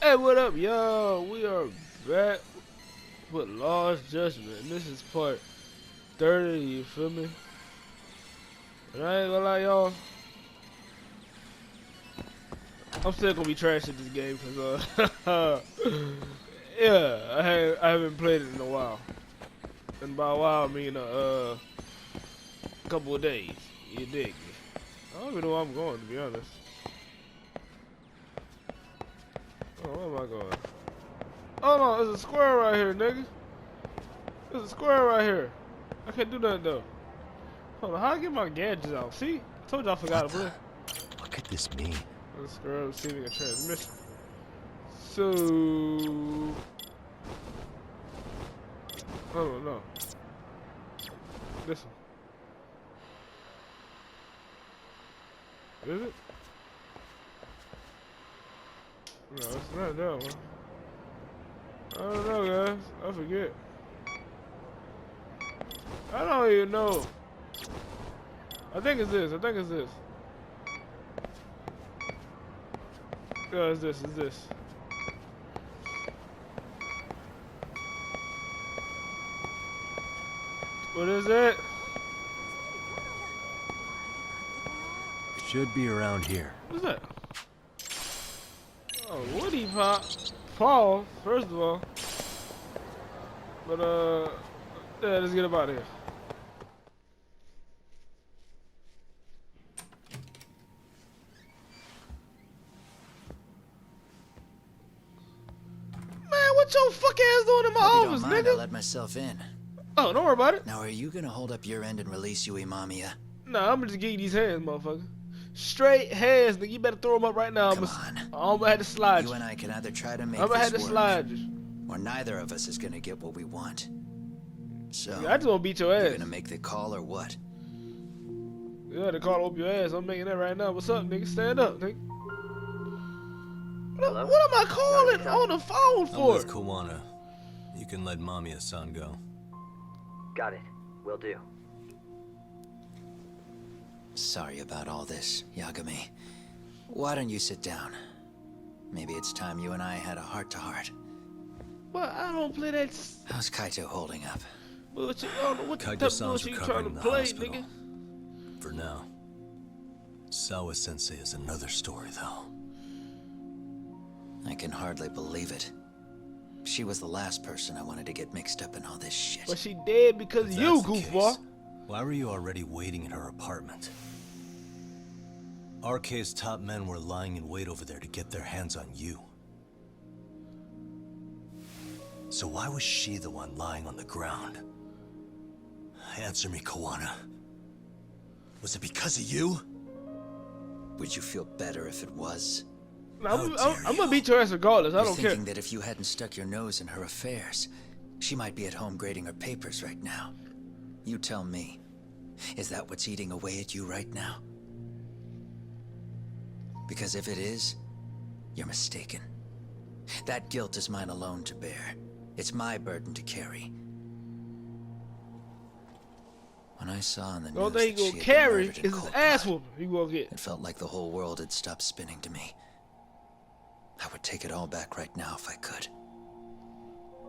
Hey, what up, y'all? We are back with Lost Judgment. And this is part 30, you feel me? And I ain't gonna lie, y'all. I'm still gonna be trash at this game because, yeah, I haven't played it in a while. And by a while, I mean, a couple of days. You dig me? I don't even know where I'm going, to be honest. Oh, where am I going? Oh no, there's a square right here, nigga. There's a square right here. I can't do nothing though. Hold on, how I get my gadgets out? See? I told you I forgot to play. What could this mean? This square receiving a transmission. So I don't know. This one. Is it? No, it's not that one. I don't know, guys. I forget. I don't even know. I think it's this. Yeah, it's this. What is it? Should be around here. What's that? Oh, Woody Paul, first of all. But, yeah, let's get up out of here. Man, what your fuck ass doing in my office, nigga? I let myself in. Oh, don't worry about it. Now, are you gonna hold up your end and release Yui Mamiya? Nah, I'm gonna just give you these hands, motherfucker. Straight hands, nigga. You better throw them up right now. Come on. I'm gonna have to slide you. You and I can either try to make I'm gonna have this to work, slide you. or neither of us is gonna get what we want. So, Yeah, I just wanna beat your you ass. gonna make the call or what? Yeah, the call up your ass. I'm making that right now. What's up, nigga? Stand up, nigga. What am I calling on the phone I'm for? with KUWANA. You can let Mamiya-san go. Got it. Will do. Sorry about all this, Yagami. Why don't you sit down? Maybe it's time you and I had a heart-to-heart. Well, I don't play that. How's Kaito holding up? Bullshit. I don't know what the type of Kaito-san's bullshit you recovering trying in to the play, hospital. nigga. For now. Sawa-sensei is another story, though. I can hardly believe it. She was the last person I wanted to get mixed up in all this shit. But she dead because of If you, that's the goofball. case, why were you already waiting in her apartment? RK's top men were lying in wait over there to get their hands on you. So why was she the one lying on the ground? Answer me, KUWANA. Was it because of you? Would you feel better if it was? I'm gonna beat your ass regardless. I You're don't care. thinking that if you hadn't stuck your nose in her affairs, she might be at home grading her papers right now. You tell me. Is that what's eating away at you right now? Because if it is, you're mistaken. That guilt is mine alone to bear. It's my burden to carry. When I saw on the The only news thing that he she gonna had been carry murdered in is his cold ass blood, whooping. He gonna get. it felt like the whole world had stopped spinning to me. I would take it all back right now if I could.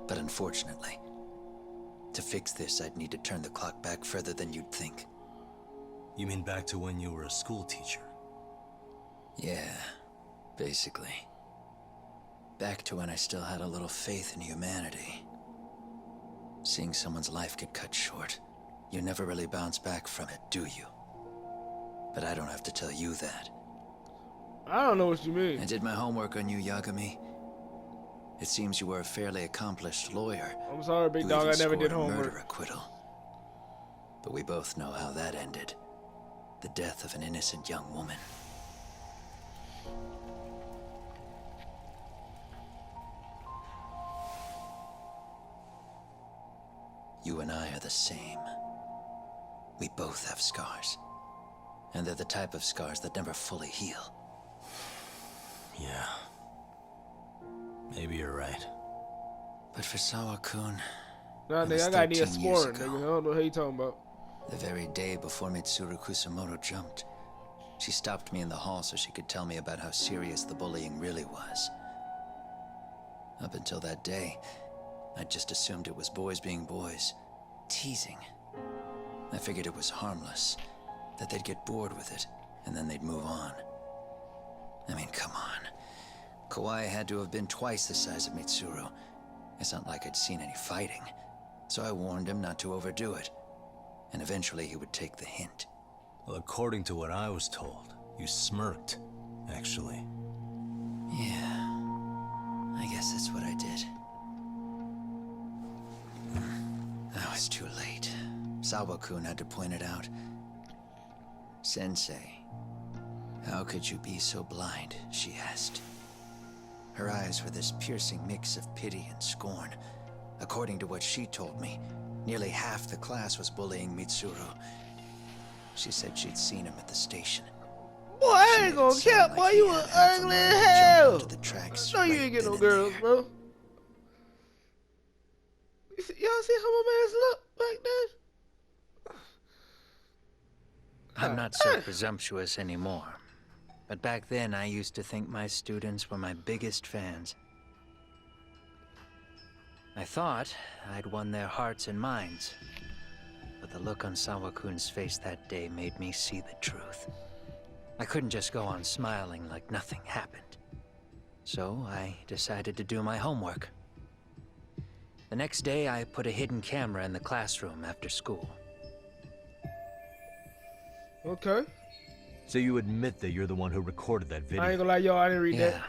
But unfortunately, to fix this, I'd need to turn the clock back further than you'd think. You mean back to when you were a school teacher? Yeah, basically. Back to when I still had a little faith in humanity. Seeing someone's life get cut short, you never really bounce back from it, do you? But I don't have to tell you that. I don't know what you mean. I did my homework on you, Yagami. It seems you were a fairly accomplished lawyer. I'm sorry, big who dog. I even never did scored a homework. murder acquittal. But we both know how that ended. The death of an innocent young woman. You and I are the same. We both have scars. And they're the type of scars that never fully heal. Yeah. Maybe you're right. But for Sawa-kun, Nah, It was nigga, I gotta need a 13 years scoring, ago. nigga. I don't know how you talking about. the very day before Mitsuru Kusamoto jumped, she stopped me in the hall so she could tell me about how serious the bullying really was. Up until that day, I just assumed it was boys being boys, teasing. I figured it was harmless, that they'd get bored with it, and then they'd move on. I mean, come on. Kawai had to have been twice the size of Mitsuru. It's not like I'd seen any fighting, so I warned him not to overdo it, and eventually he would take the hint. Well, according to what I was told, you smirked, actually. Yeah, I guess that's what I did. I was too late. Sawa-kun had to point it out. Sensei, how could you be so blind, she asked. Her eyes were this piercing mix of pity and scorn. According to what she told me, nearly half the class was bullying Mitsuru. She said she'd seen him at the station. Boy, I ain't gonna cap, boy. You was ugly as hell. The tracks No, you ain't get no girls, bro. Y'all see how my man's look back there? I'm not so presumptuous anymore. But back then, I used to think my students were my biggest fans. I thought I'd won their hearts and minds. But the look on Sawa-kun's face that day made me see the truth. I couldn't just go on smiling like nothing happened. So I decided to do my homework. The next day, I put a hidden camera in the classroom after school. Okay. So you admit that you're the one who recorded that video? I ain't gonna lie, y'all. I didn't read that.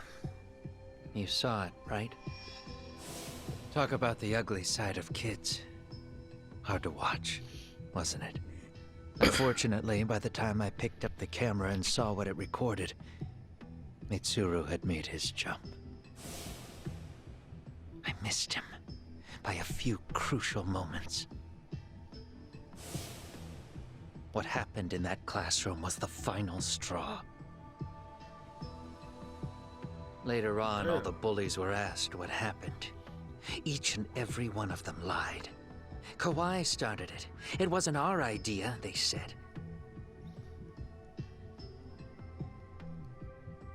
You saw it, right? Talk about the ugly side of kids. Hard to watch, wasn't it? Unfortunately, by the time I picked up the camera and saw what it recorded, Mitsuru had made his jump. I missed him by a few crucial moments. What happened in that classroom was the final straw. Later on, all the bullies were asked what happened. Each and every one of them lied. Kawai started it. It wasn't our idea, they said.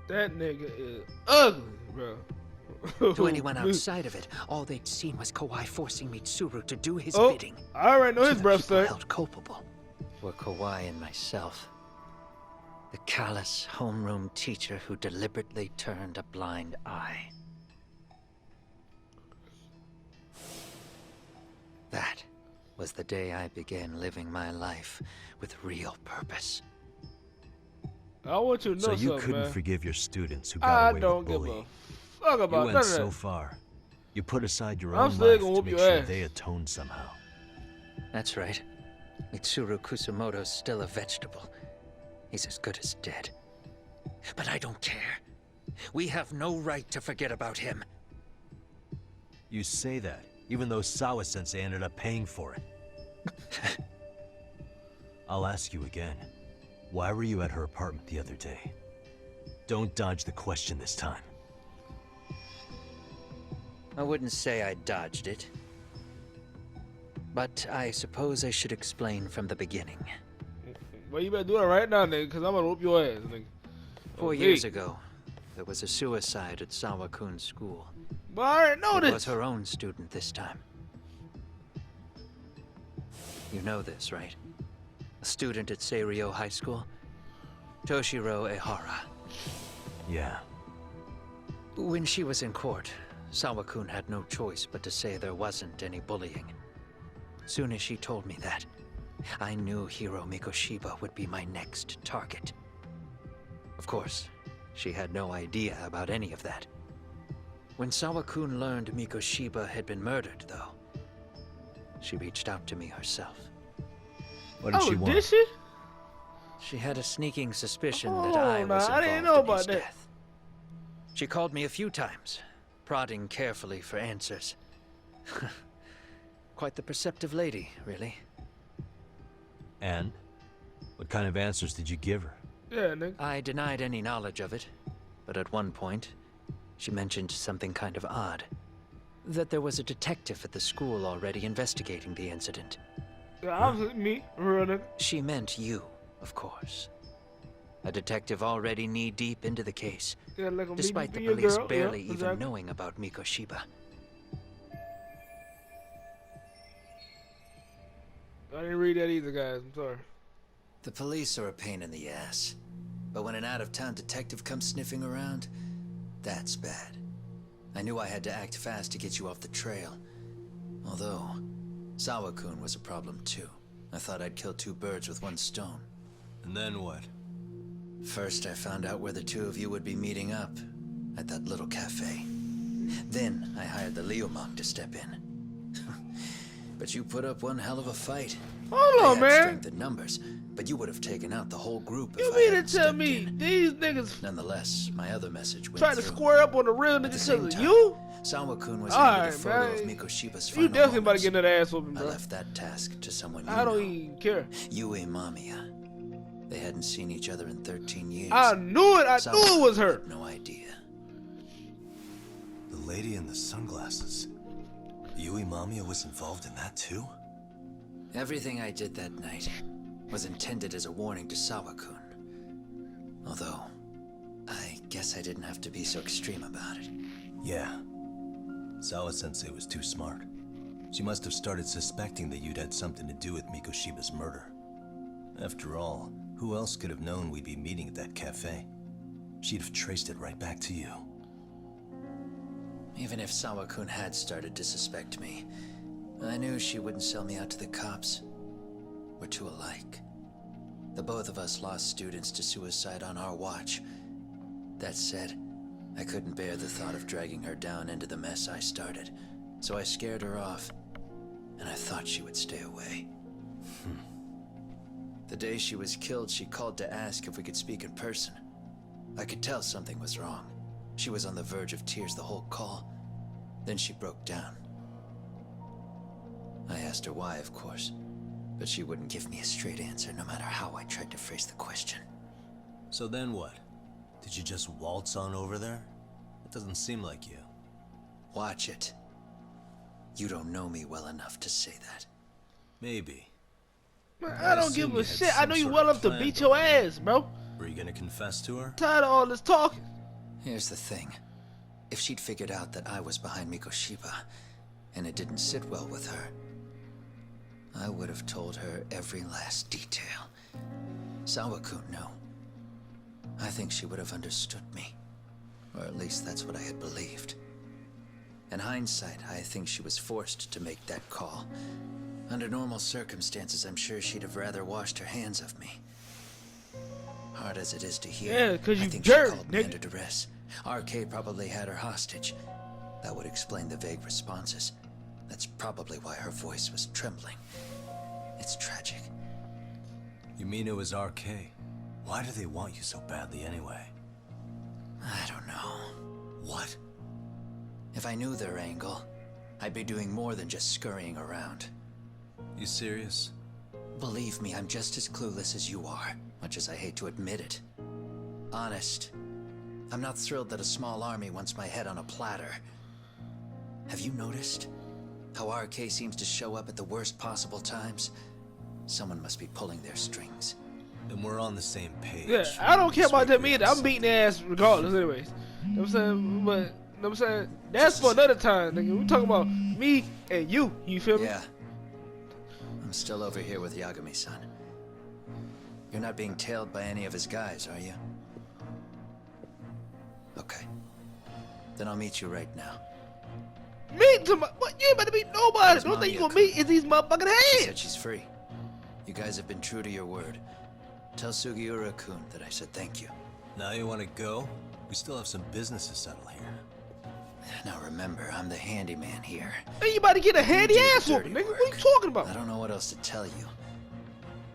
That nigga is ugly, bro. To anyone outside of it, all they'd seen was Kawai forcing Mitsuru to do his Oh, bidding. I already know So his the breath people stank. held culpable were Kawai and myself. The callous homeroom teacher who deliberately turned a blind eye. That was the day I began living my life with real purpose. I want you to know So you something, couldn't man. forgive your students who got I away don't with give bullying. a fuck You about went none of so that. far. You put aside your I'm own still life gonna to whoop make your sure ass. they atone somehow. That's right. Mitsuru Kusumoto's still a vegetable. He's as good as dead. But I don't care. We have no right to forget about him. You say that, even though Sawa-sensei ended up paying for it. I'll ask you again. Why were you at her apartment the other day? Don't dodge the question this time. I wouldn't say I dodged it. But I suppose I should explain from the beginning. Well, you better do it right now, nigga, because I'm gonna whoop your ass, nigga. 4 years ago, there was a suicide at Sawa-kun's school. But I already know It this. was her own student this time. You know this, right? A student at Seiryo High School? Toshiro Ehara. Yeah. When she was in court, Sawa-kun had no choice but to say there wasn't any bullying. Soon as she told me that, I knew Hiro Mikoshiba would be my next target. Of course, she had no idea about any of that. When Sawa-kun learned Mikoshiba had been murdered, though, she reached out to me herself. What did she want? Did she? She had a sneaking suspicion Oh, that I nah, was I involved didn't know in about his that. death. She called me a few times, prodding carefully for answers. Quite the perceptive lady, really. And? What kind of answers did you give her? Yeah, nigga. I denied any knowledge of it, but at one point, she mentioned something kind of odd. That there was a detective at the school already investigating the incident. Yeah, obviously me, real nigga. She meant you, of course. A detective already knee-deep into the case, Yeah, like a despite the be a police girl. barely Yeah, even exactly. knowing about Mikoshiba. I didn't read that either, guys. I'm sorry. The police are a pain in the ass, but when an out-of-town detective comes sniffing around, that's bad. I knew I had to act fast to get you off the trail. Although, Sawa-kun was a problem too. I thought I'd kill two birds with one stone. And then what? First, I found out where the two of you would be meeting up, at that little cafe. Then, I hired the Liumang to step in. But you put up one hell of a fight. Hold on, They had man. strength in numbers, but you would have taken out the whole group if You I mean to hadn't tell stepped me in. these niggas Nonetheless, my other message went tried to through. square up on the real At the niggas same because of time, you? Sawa-kun was All handed a right, photo of man. Mikoshiba's You final definitely about to moments. get another ass whooping, I bro. left that task to someone you I don't know. even care. Yue Mamiya. They hadn't seen each other in 13 years. I knew it. I knew it was her. Had no idea. The lady in the sunglasses. Yui Mamiya was involved in that too? Everything I did that night was intended as a warning to Sawa-kun. Although, I guess I didn't have to be so extreme about it. Yeah. Sawa-sensei was too smart. She must have started suspecting that you'd had something to do with Mikoshiba's murder. After all, who else could have known we'd be meeting at that cafe? She'd have traced it right back to you. Even if Sawa-kun had started to suspect me, I knew she wouldn't sell me out to the cops. We're too alike. The both of us lost students to suicide on our watch. That said, I couldn't bear the thought of dragging her down into the mess I started, so I scared her off, and I thought she would stay away. The day she was killed, she called to ask if we could speak in person. I could tell something was wrong. She was on the verge of tears the whole call. Then she broke down. I asked her why, of course, but she wouldn't give me a straight answer no matter how I tried to phrase the question. So then what? Did you just waltz on over there? It doesn't seem like you. Watch it. You don't know me well enough to say that. Maybe. Man, I I don't assume give you a had shit. I some know you sort well of enough to plan beat your going on. ass, bro. Were you gonna confess to her? Tired of all this talking. Here's the thing. If she'd figured out that I was behind Mikoshiba, and it didn't sit well with her, I would have told her every last detail. Sawa-kun, no. I think she would have understood me. Or at least that's what I had believed. In hindsight, I think she was forced to make that call. Under normal circumstances, I'm sure she'd have rather washed her hands of me. Hard as it is to hear, Yeah, 'cause I you think jerk, she called me nigga. under duress. RK probably had her hostage. That would explain the vague responses. That's probably why her voice was trembling. It's tragic. You mean it was RK? Why do they want you so badly anyway? I don't know. What? If I knew their angle, I'd be doing more than just scurrying around. You serious? Believe me, I'm just as clueless as you are, much as I hate to admit it. Honest, I'm not thrilled that a small army wants my head on a platter. Have you noticed how RK seems to show up at the worst possible times? Someone must be pulling their strings. Then we're on the same page. Yeah, I don't care about Sweet them either. I'm prince. beating their ass regardless, anyways. You know what I'm saying? But, you know what I'm saying? That's for another time, nigga. We talking about me and you. You feel me? Yeah. I'm still over here with Yagami-san. You're not being tailed by any of his guys, are you? Okay. Then I'll meet you right now. Meet somebody. What? You ain't about to meet nobody. Where's The only thing you Mamiya gonna meet is these motherfucking She hands. said she's free. You guys have been true to your word. Tell Sugiura-kun that I said thank you. Now you want to go? We still have some business to settle here. Now remember, I'm the handyman here. Hey, you about to get a handy do the ass whooping, dirty nigga. What are you work. talking about? I don't know what else to tell you,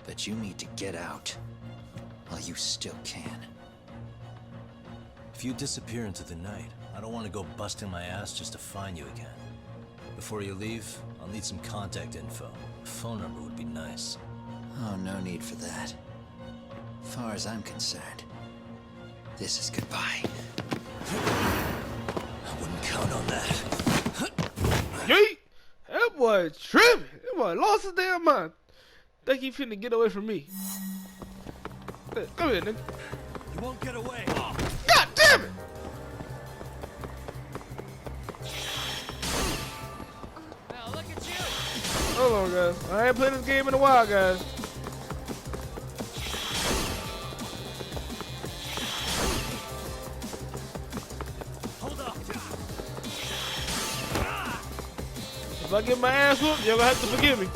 but you need to get out while you still can. If you disappear into the night, I don't want to go busting my ass just to find you again. Before you leave, I'll need some contact info. A phone number would be nice. Oh, no need for that. As far as I'm concerned, this is goodbye. I wouldn't count on that. Yeet! That boy tripping. That boy lost his damn mind. Think he finna get away from me. Come here, nigga. You won't get away. God damn it! Now look at you. Hold on, guys. I ain't played this game in a while, guys. Hold up. If I get my ass whooped, you're gonna have to forgive me.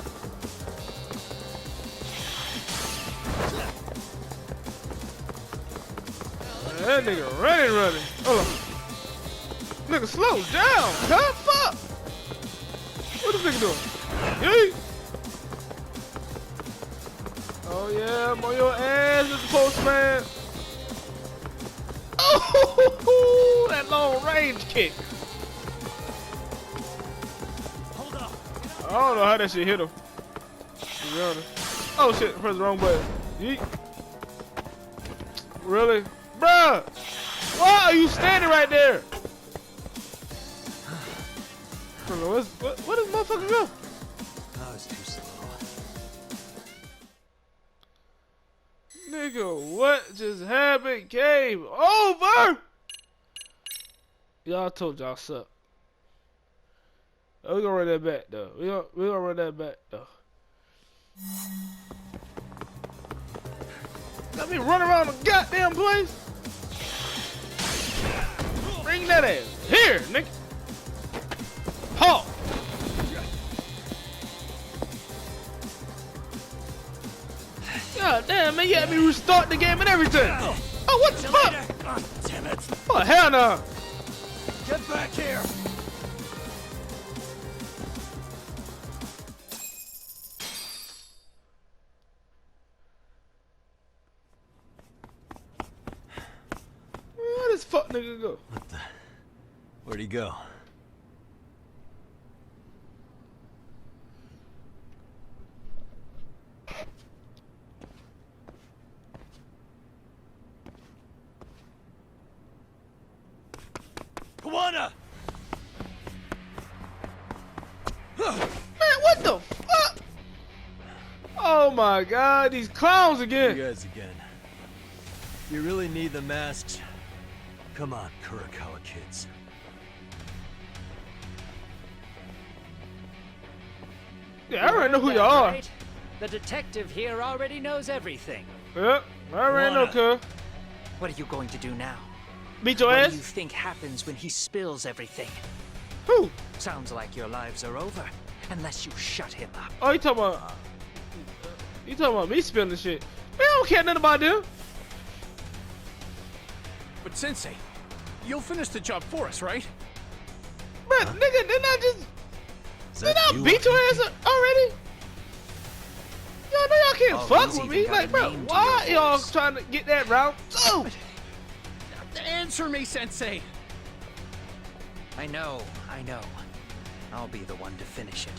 That nigga running. Hold on. Nigga, slow down, huh? Fuck! What this nigga doing? Yeet! Oh yeah, I'm on your ass, Mr. Postman. Oh, that long range kick. Hold up. I don't know how that shit hit him. To be honest. Oh shit, I pressed the wrong button. Yeet. Really? Bruh! Why are you standing right there? I don't know, what does motherfucker go? I was too slow. Nigga, what just happened? Game over! Y'all told y'all suck. We gonna run that back though. We gonna run that back though. Let me run around the goddamn place. Bring that ass here, nigga. Halt. God damn, man, you had me restart the game and everything. Oh, what the fuck? Damn it. Oh, hell no. Get back here. Where this fuck nigga go? What the? Where'd he go? KUWANA! Man, what the fuck? Oh my god, these clowns You again. guys again. You really need the masks? Come on, Kurokawa kids. Yeah, I already know who y'all are. Right? The detective here already knows everything. Yep, I already know, cuz. What are you going to do now? Beat your What ass? do you think happens when he spills everything? Who? Sounds like your lives are over, unless you shut him up. Oh, you talking about me spilling shit. Man, I don't care nothing about them. But Sensei, you'll finish the job for us, right? Bruh, nigga, didn't I just... Is Didn't that I you? beat your ass up already? Y'all know y'all can't Oh, fuck he's with me. even got Like, a bro, name to why your y'all voice. trying to get that route? Oh! Answer me, Sensei! I know. I'll be the one to finish it.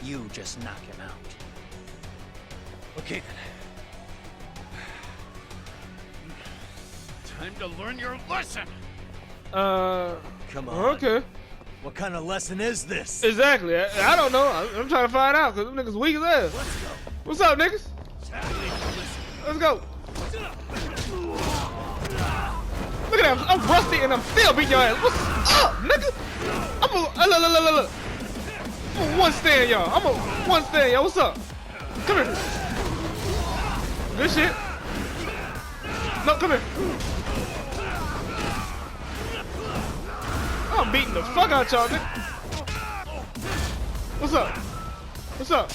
You just knock him out. Okay then. Time to learn your lesson! Come on. Okay. What kind of lesson is this? Exactly. I don't know. I'm trying to find out because them niggas weak as ass. Let's go. What's up, niggas? Let's go. Look at that. I'm rusty and I'm still beating your ass. What's up, nigga? Look. I'm a one stand, y'all. I'm a one stand, y'all. What's up? Come here. Good shit. No, come here. I'm beating the fuck out y'all, nigga. What's up? What's up?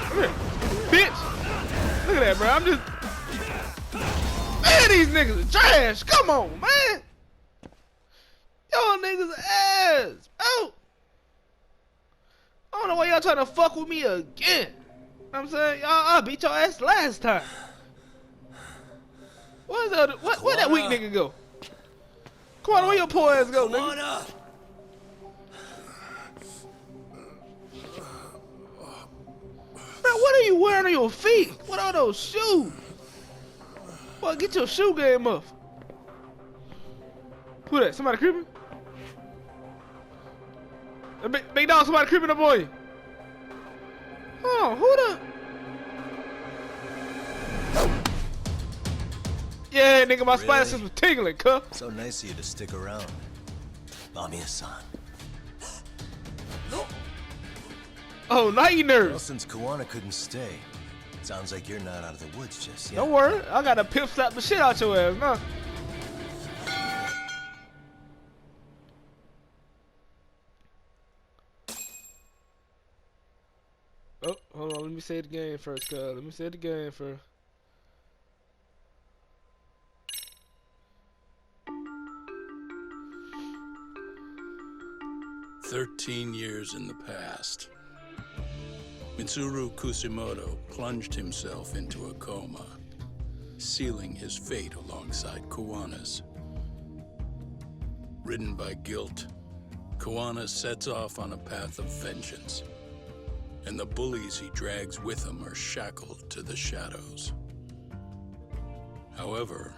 Come here. Bitch. Look at that, bro. I'm just... Man, these niggas are trash. Come on, man. Y'all niggas ass. Oh. I don't know why y'all trying to fuck with me again. You know what I'm saying? Y'all, I beat your ass last time. Where's the other... Where that weak nigga go? Come on, where your poor ass go, nigga? KUWANA! Man, what are you wearing on your feet? What are those shoes? Boy, get your shoe game up. Who that? Somebody creeping? Big dog, somebody creeping up on you. Hold on, who the... Yeah, nigga, my spider Really? sense was tingling, cuh. So nice of you to stick around. Mamiya-san. Oh, now you Well, nervous. since Kuwana couldn't stay, sounds like you're not out of the woods just yet. Don't worry, I gotta pimp slap the shit out your ass, nah. Oh, hold on, let me say it again first, cuz. Let me say it again first. "13 years in the past. Mitsuru Kusimoto plunged himself into a coma, sealing his fate alongside Kuwana's. Ridden by guilt, Kuwana sets off on a path of vengeance, and the bullies he drags with him are shackled to the shadows. However,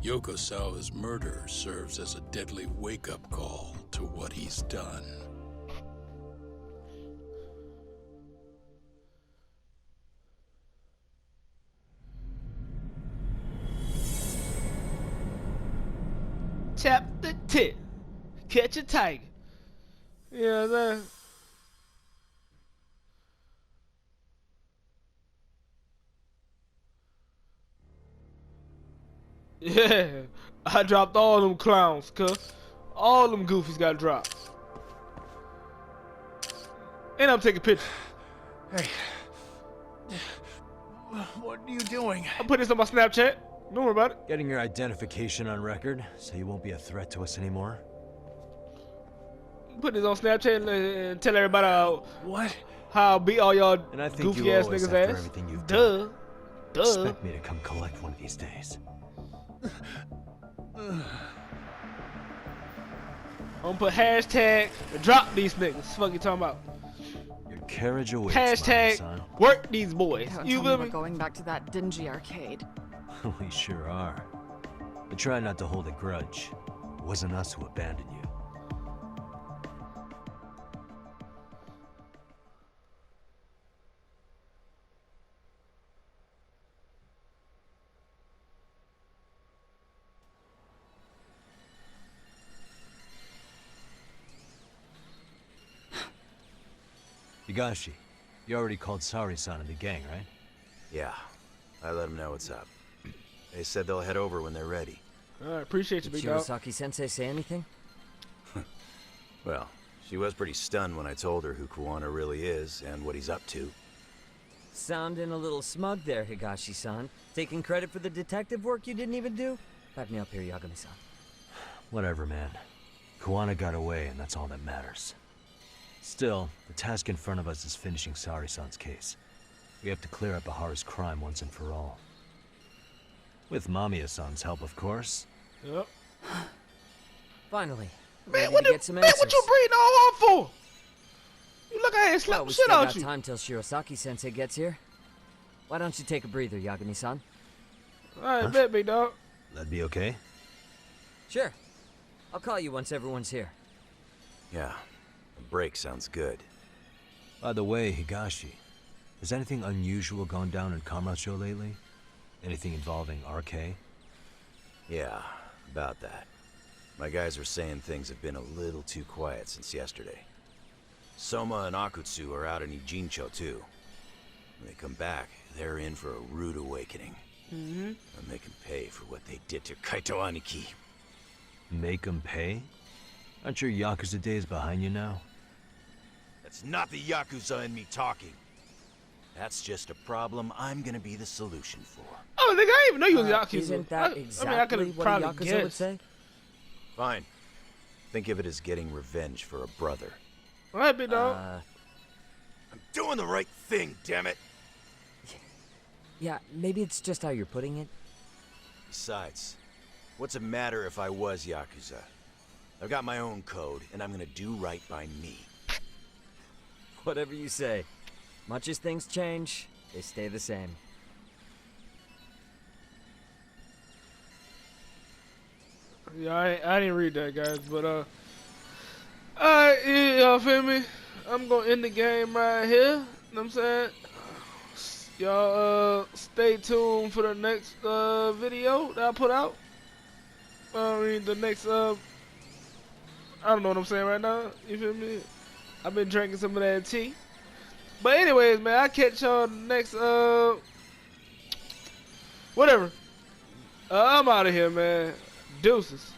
Yokosawa's murder serves as a deadly wake-up call to what he's done. Chapter 10. Catch a tiger. You know what I'm saying? Yeah, I dropped all them clowns, cuz. All them goofies got dropped. And I'm taking pictures. Hey. What are you doing? I put this on my Snapchat. Don't worry about it. Getting your identification on record, so you won't be a threat to us anymore. Put this on Snapchat and tell everybody What? how I beat all y'all And I think goofy you ass owe us niggas' after ass. everything you've Duh. done. Duh. Expect me to come collect one of these days. I'm gonna put hashtag drop these niggas. Fuck you talking about? Your carriage awaits, Hashtag son. work these boys. Don't You tell me feel we're me? going back to that dingy arcade. We sure are. But try not to hold a grudge. It wasn't us who abandoned you. Higashi, you already called Sari-san and the gang, right? Yeah, I let them know what's up. They said they'll head over when they're ready. Alright, appreciate you, Did big dog. Shirosaki-sensei say anything? Well, she was pretty stunned when I told her who Kuwana really is and what he's up to. Sounding a little smug there, Higashi-san. Taking credit for the detective work you didn't even do? Back me up here, Yagami-san. Whatever, man. Kuwana got away, and that's all that matters. Still, the task in front of us is finishing Sari-san's case. We have to clear up Bahara's crime once and for all. With Mamiya-san's help, of course. Yep. Finally, Man, ready what, to get some man, answers. what you breathing all off for? You look at it, slap Well, the we shit still out got you. time till Shirosaki-sensei gets here. Why don't you take a breather, Yagami-san? Alright, bet, big dog. That'd be okay? Sure. I'll call you once everyone's here. Yeah, a break sounds good. By the way, Higashi, has anything unusual gone down in Kamurocho lately? Anything involving RK? Yeah, about that. My guys are saying things have been a little too quiet since yesterday. Soma and Akutsu are out in Ijincho too. When they come back, they're in for a rude awakening. And they can pay for what they did to Kaito Aniki. Make 'em pay? Aren't your Yakuza days behind you now? That's not the Yakuza in me talking. That's just a problem I'm gonna be the solution for. Oh, nigga, I didn't even know you was Yakuza. Isn't that I exactly could've what a probably Yakuza would guessed. say? Fine. Think of it as getting revenge for a brother. Alright, big dog. I'm doing the right thing, damn it! Yeah, maybe it's just how you're putting it. Besides, what's it matter if I was Yakuza? I've got my own code, and I'm gonna do right by me. Whatever you say. Much as things change, they stay the same. Yeah, I didn't read that, guys, but alright, yeah, y'all feel me? I'm gonna end the game right here. You know what I'm saying? Y'all stay tuned for the next video that I put out. I mean the next I don't know what I'm saying right now. You feel me? I've been drinking some of that tea. But anyways, man, I'll catch y'all next whatever. I'm out of here, man. Deuces.